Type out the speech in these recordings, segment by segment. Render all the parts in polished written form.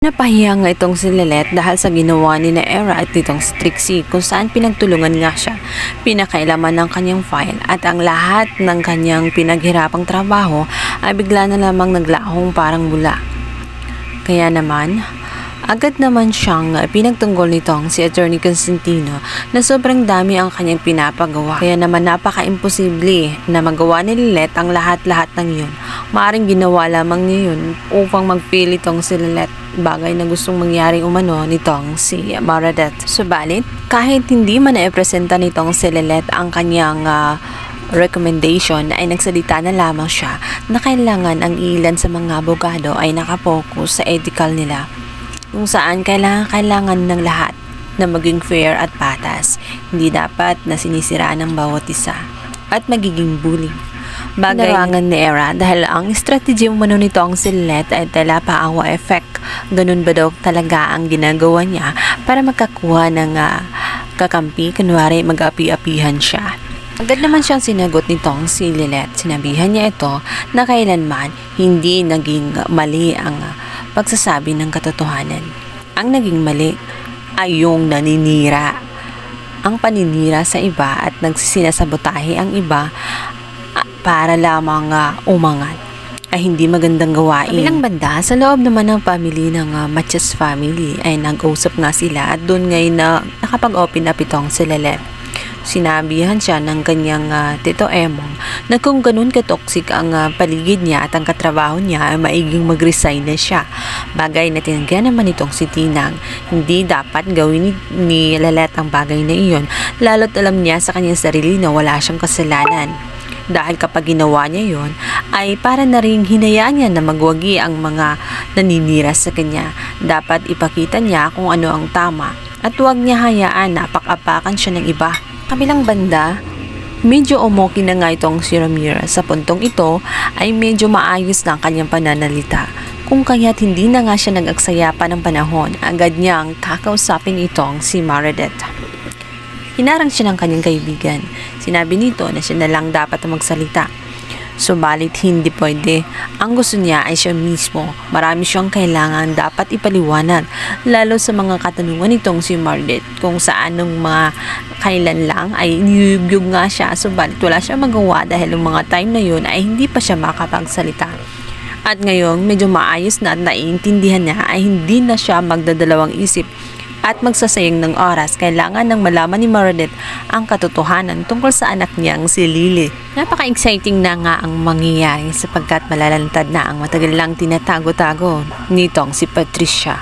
Napahiya nga itong si Lilet dahil sa ginawa ni na Era at nitong si Trixie kung saan pinagtulungan nga siya, pinakailaman ng kanyang file at ang lahat ng kanyang pinaghirapang trabaho ay bigla na lamang naglahong parang bula. Kaya naman, agad naman siyang pinagtunggol nitong si Attorney Constantino na sobrang dami ang kanyang pinapagawa. Kaya naman napaka-imposible na magawa ni Lilet ang lahat-lahat ng yun. Maaring ginawa lamang niya yun upang magpili itong si Lilet, bagay na gustong mangyari umano nitong si Meredith. Subalit, kahit hindi man na-presenta nitong si Lilet ang kanyang recommendation ay nagsalita na lamang siya na kailangan ang ilan sa mga abogado ay nakapokus sa ethical nila, kung saan kailangan ng lahat na maging fair at patas. Hindi dapat na sinisiraan ng bawat isa at magiging bullying. Bagay narangan ni Era dahil ang strategy umano nitong si Lilet ay tala paawa effect. Ganun ba daw talaga ang ginagawa niya para magkakuha ng kakampi, kunwari mag-api-apihan siya. Agad naman siyang sinagot nitong si Lilet. Sinabihan niya ito na kailanman hindi naging mali ang pagsasabi ng katotohanan. Ang naging mali ay yung naninira. Ang paninira sa iba at nagsisinasabotahe ang iba para lamang umangat ay hindi magandang gawain. Kabilang banda, sa loob naman ng family ng Matias family ay nag-usap nga sila at doon ngayon na nakapag-open up itong si Lilet. Sinabihan siya ng kanyang Tito Emong na kung ganun ka-toxic ang paligid niya at ang katrabaho niya ay maiging mag-resign na siya. Bagay na tinanggihan naman itong si Tinang. Hindi dapat gawin ni Lilet ang bagay na iyon, lalo't alam niya sa kanyang sarili na wala siyang kasalanan. Dahil kapag ginawa niya yon ay para na rin hinayaan niya na magwagi ang mga naninira sa kanya. Dapat ipakita niya kung ano ang tama at huwag niya hayaan na apak-apakan siya ng iba. Kabilang banda, medyo umoki na nga itong si Ramir. Sa puntong ito ay medyo maayos na ang kanyang pananalita. Kung kaya't hindi na nga siya nag-aksaya pa ng panahon, agad niyang kakausapin itong si Meredith. Hinarang siya ng kanyang kaibigan. Sinabi nito na siya na lang dapat magsalita. Subalit hindi pwede. Ang gusto niya ay siya mismo. Marami siyang kailangan dapat ipaliwanag, lalo sa mga katanungan nitong si Meredith, kung saan nung mga kailan lang ay niyugyug nga siya. Subalit wala siya magawa dahil yung mga time na yun ay hindi pa siya makapagsalita. At ngayon medyo maayos na at naiintindihan niya ay hindi na siya magdadalawang isip at magsasayang ng oras. Kailangan ng malaman ni Meredith ang katotohanan tungkol sa anak niyang si Lily. Napaka-exciting na nga ang mangyayari sapagkat malalantad na ang matagal lang tinatago-tago nitong si Patricia.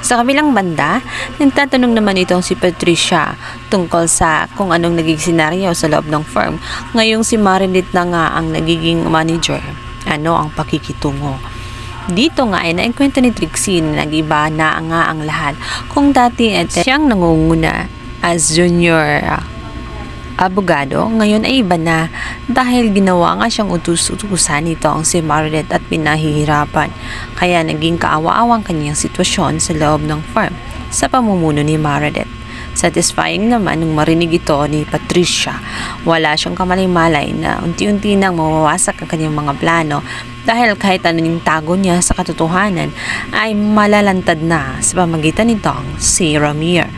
Sa kabilang banda, nagtatanong naman itong si Patricia tungkol sa kung anong naging senaryo sa loob ng firm. Ngayong si Meredith na nga ang nagiging manager. Ano ang pakikitungo? Dito nga ay naikwento ni Trixie na nag-iba na nga ang lahat. Kung dati siyang nangunguna as junior abogado, ngayon ay iba na dahil ginawa nga siyang utus-utusan nito ang si Meredith at pinahihirapan. Kaya naging kaawa-awang kanyang sitwasyon sa loob ng firm sa pamumuno ni Meredith. Satisfying naman nung marinig ito ni Patricia. Wala siyang kamalay-malay na unti-unti nang mawawasak ang kanyang mga plano dahil kahit ano yung tago niya sa katotohanan ay malalantad na sa pamagitan nitong si Ramir.